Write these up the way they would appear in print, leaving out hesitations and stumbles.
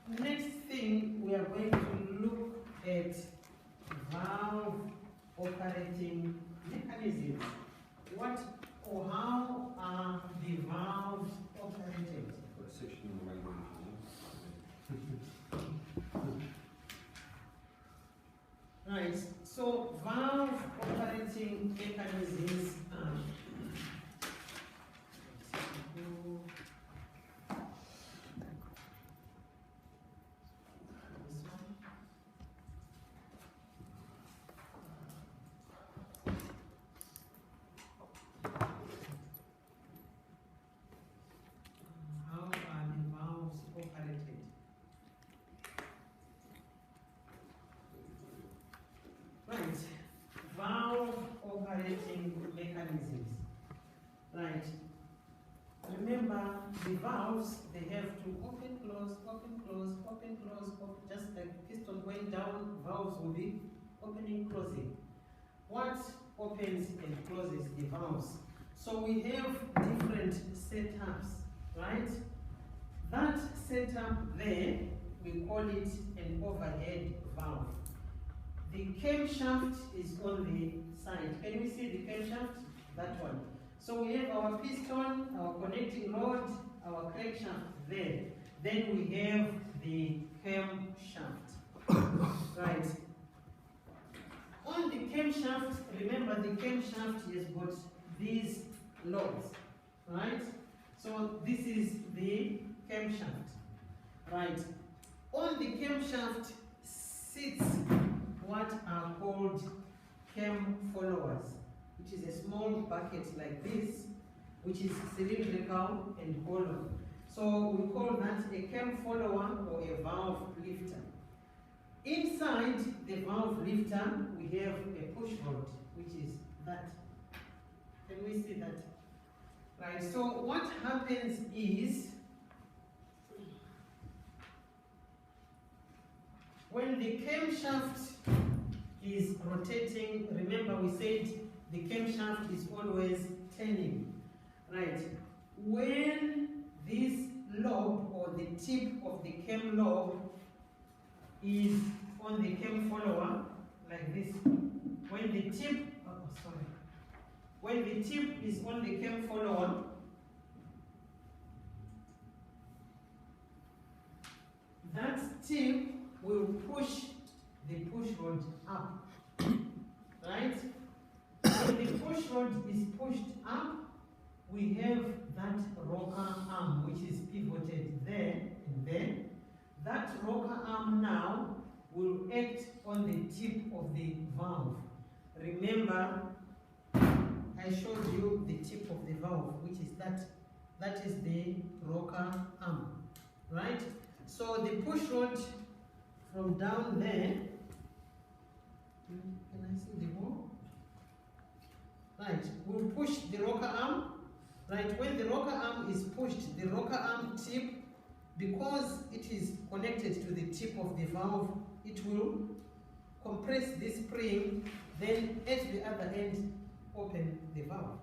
Next thing, we are going to look at valve operating mechanisms. What or how are the valves operated? Got a section on the language. Right, so valve operating mechanisms are how are the valves operated? Right, valve operating mechanisms. Right, remember the valves, they have to open, close, open, close, open, close, open, just like piston going down, valves will be opening, closing. What opens and closes the valves? So we have different setups, right? That setup there, we call it an overhead valve. The camshaft is on the side. Can we see the camshaft? That one. So we have our piston, our connecting rod, our crankshaft there. Then we have the camshaft. Right. On the camshaft, remember the camshaft has got these lobes, right? So this is the camshaft, right? On the camshaft sits what are called cam followers, which is a small bucket like this, which is cylindrical and hollow. So we call that a cam follower or a valve lifter. Inside the valve lifter, we have a push rod, which is that. Can we see that? Right, so what happens is, when the camshaft is rotating, remember we said the camshaft is always turning, right? When this lobe or the tip of the cam lobe is on the cam follower, like this, when the tip, when the tip is on the cam follower, that tip will push the push rod up, right? When the push rod is pushed up, we have that rocker arm which is pivoted there and there. That rocker arm now will act on the tip of the valve. Remember, I showed you the tip of the valve, which is that. That is the rocker arm, right? So the push rod from down there, can I see the wall? Right, we'll push the rocker arm. Right, when the rocker arm is pushed, the rocker arm tip, because it is connected to the tip of the valve, it will compress this spring, then at the other end, open the valve.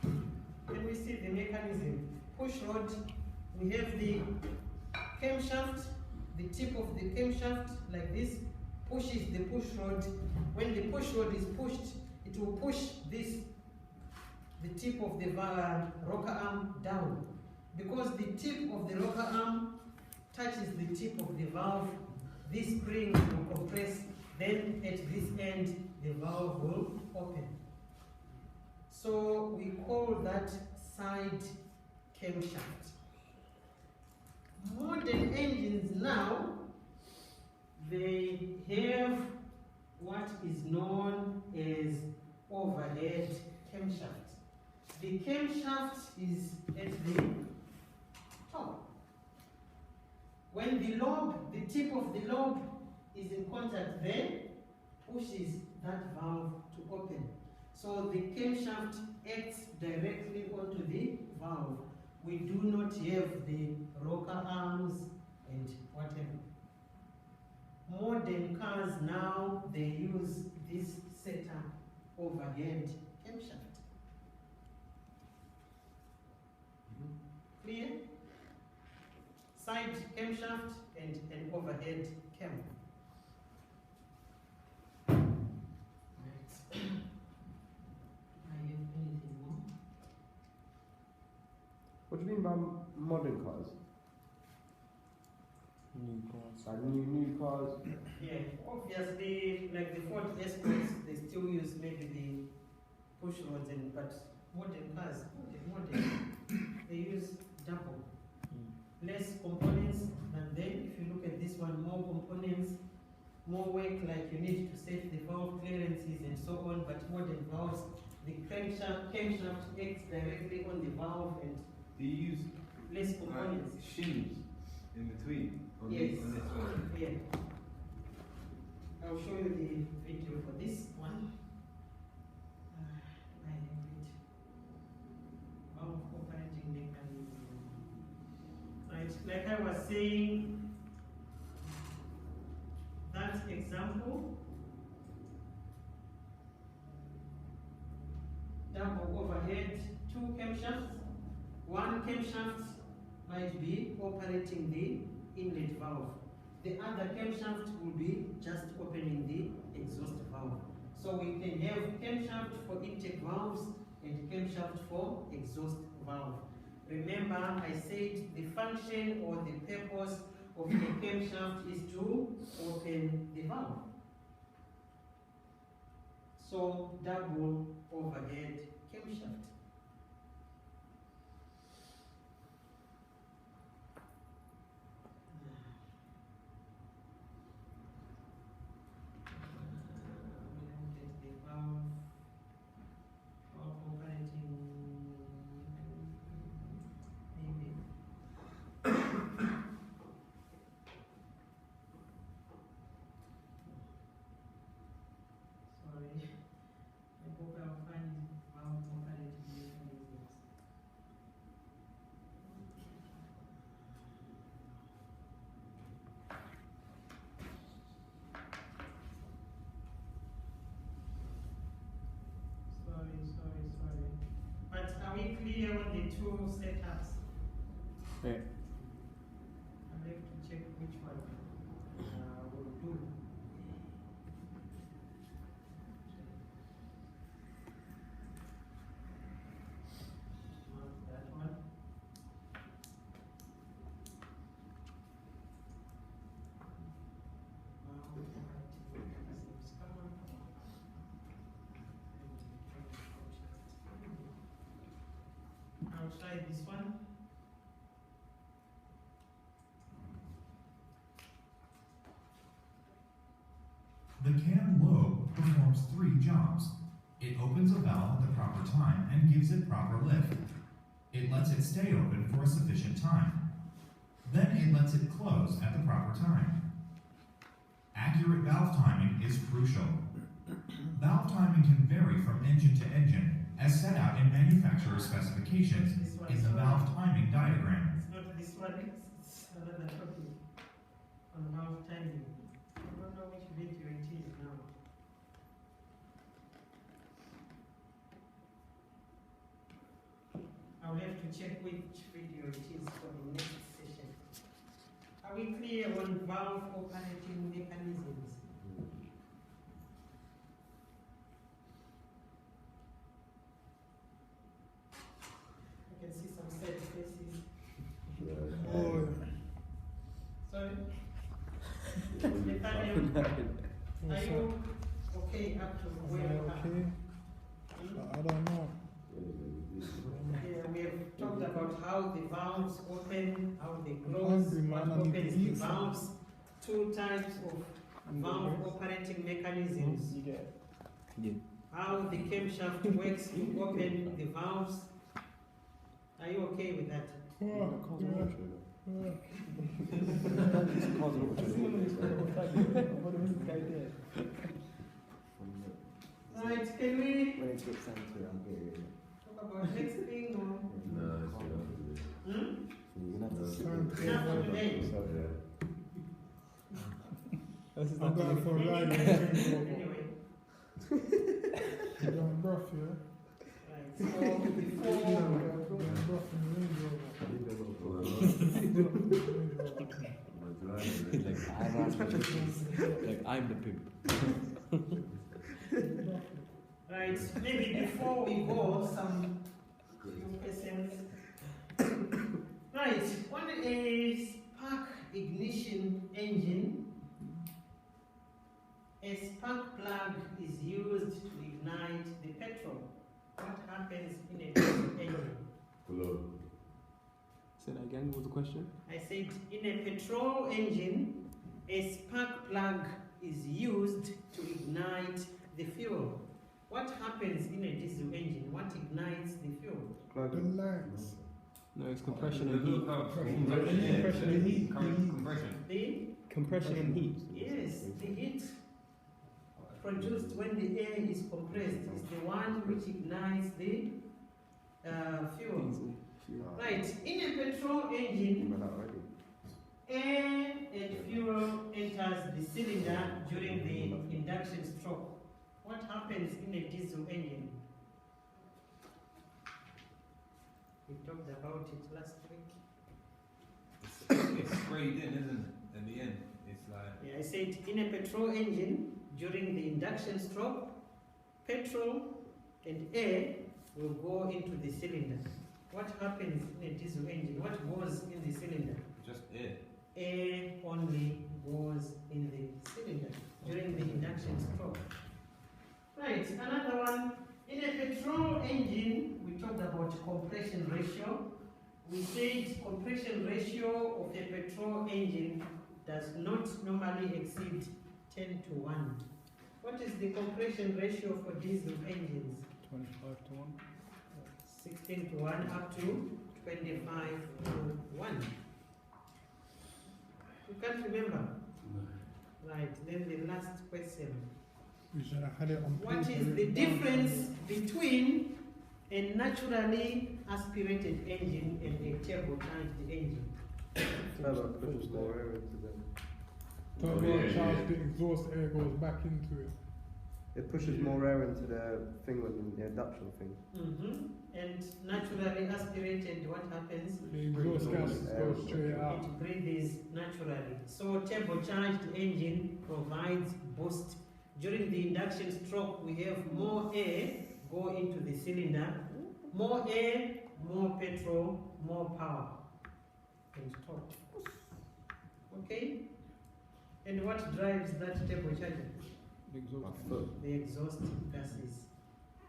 Can we see the mechanism? Push rod, we have the camshaft, the tip of the camshaft like this, pushes the push rod. When the push rod is pushed, it will push this, the tip of the rocker arm down. Because the tip of the rocker arm touches the tip of the valve, this spring will compress, then at this end, the valve will open. So we call that side camshaft. Modern engines now, they have what is known as overhead camshaft. The camshaft is at the top. When the lobe, the tip of the lobe is in contact there, pushes that valve to open. So the camshaft acts directly onto the valve. We do not have the rocker arms and whatever. Modern cars now, they use this setup overhead camshaft. Clear? side camshaft and an overhead cam. Right. I have anything more? What do you mean by modern cars? New cars. Like new cars? Yeah, obviously, like the Ford Escorts, they still use maybe the push rods, but modern cars, they use double. Less components, and then if you look at this one, more components, more work, like you need to set the valve clearances and so on, but modern valves, the camshaft acts directly on the valve and Do you use less components. shims in between on, Yes. on this one? Yeah. I'll show you the video for this one. I have it. Valve operating mechanism. Right, like I was saying, that example, double overhead, 2 camshafts. One camshaft might be operating the inlet valve. The other camshaft will be just opening the exhaust valve. So we can have camshaft for intake valves and camshaft for exhaust valve. Remember, I said the function or the purpose of the camshaft is to open the valve. So double overhead camshaft. Sorry. But are we clear on the 2 setups? Yeah. I have to check which one will do. Not that one. I'll try this one. The cam lobe performs 3 jobs. It opens a valve at the proper time and gives it proper lift. It lets it stay open for a sufficient time. Then it lets it close at the proper time. Accurate valve timing is crucial. Valve timing can vary from engine to engine, as set out in manufacturer specifications in the valve timing diagram. It's not this one, it's another topic on valve timing. I don't know which video it is now. I'll have to check which video it is for the next session. Are we clear on valve operating mechanisms? I can see some sad faces. Oh, Sorry? Nathaniel, are you okay up to where you are? okay? Hmm? I don't know. Yeah, we have talked about how the valves open, how they I'm close, hungry, what man. I need to opens eat the valves, 2 types of valve operating mechanisms, You get it? how the camshaft works to open the valves. Are you okay with that? Right, can we talk about next thing or? Hmm? Not today. I'm going for a ride. Anyway, You're going rough, yeah? right, so before, You're going rough in the Range Rover. Like I'm the pimp. Right, maybe before we go, some few questions. Right, one is spark ignition engine. A spark plug is used to ignite the petrol. What happens in a diesel engine? Say that again, what was the question? I said in a petrol engine, a spark plug is used to ignite the fuel. What happens in a diesel engine? What ignites the fuel? Plug The it. lights. No, it's compression and heat. Compression and heat. The Compression and heat. yes, the heat produced when the air is compressed is the one which ignites the fuel. Diesel fuel. Right, in a petrol engine, Remember that already. air and fuel enters the cylinder during the induction stroke. What happens in a diesel engine? We talked about it last week. It's sprayed in, isn't it? At the end, it's like Yeah, I said in a petrol engine, during the induction stroke, petrol and air will go into the cylinder. What happens in a diesel engine? What goes in the cylinder? just air. Air only goes in the cylinder during the induction stroke. Right, another one. In a petrol engine, we talked about compression ratio. We said compression ratio of a petrol engine does not normally exceed 10 to 1. What is the compression ratio for diesel engines? 25 to 1. 16 to 1 up to 25 to 1. You can't remember? Right, then the last question. We should have had it on What paper is the written down. difference between a naturally aspirated engine and a turbocharged engine? Turbo pushes more air into the. Turbocharged, the exhaust air goes back into it. It pushes more air into the thing when the induction thing. And naturally aspirated, what happens? The exhaust gas goes straight out. It breathes naturally. So turbocharged engine provides boost. During the induction stroke, we have more air go into the cylinder. More air, more petrol, more power. And torque. Okay? And what drives that turbocharger? The exhaust. My foot. The exhaust gases.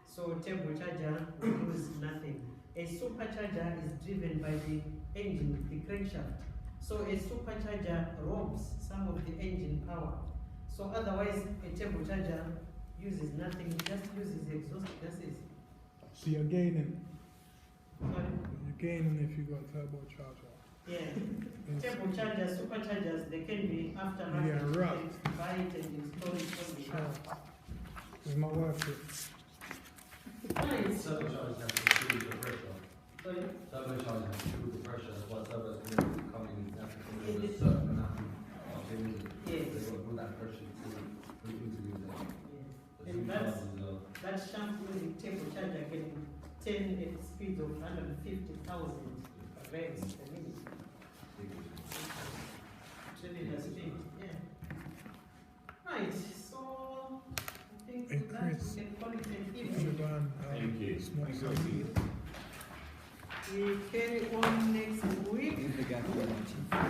So turbocharger will lose nothing. A supercharger is driven by the engine, the crankshaft. So a supercharger robs some of the engine power. So otherwise, a turbocharger uses nothing, it just uses exhaust gases. So you're gaining. Sorry? You're gaining if you got turbocharger. Yeah. Yes. Turbochargers, superchargers, they can be aftermarket. Yeah, You right. can buy it and install it on the car. It's not worth it. Right. Turbochargers have to cool the pressure. Sorry? Turbochargers have to cool the pressure. That's why turbos can come in have to come in with a certain amount of engine. Yes. They've got all that pressure to use it. Yeah. And that shaft using turbocharger can turn at speeds of 150,000 revs per minute. Turning the speed, yeah. Right, so I think Hey, with that Chris. we can call it an evening. Siobhan, Thank you. smoke Thank some. you. We carry on next week. Leave the gap for that. Yeah.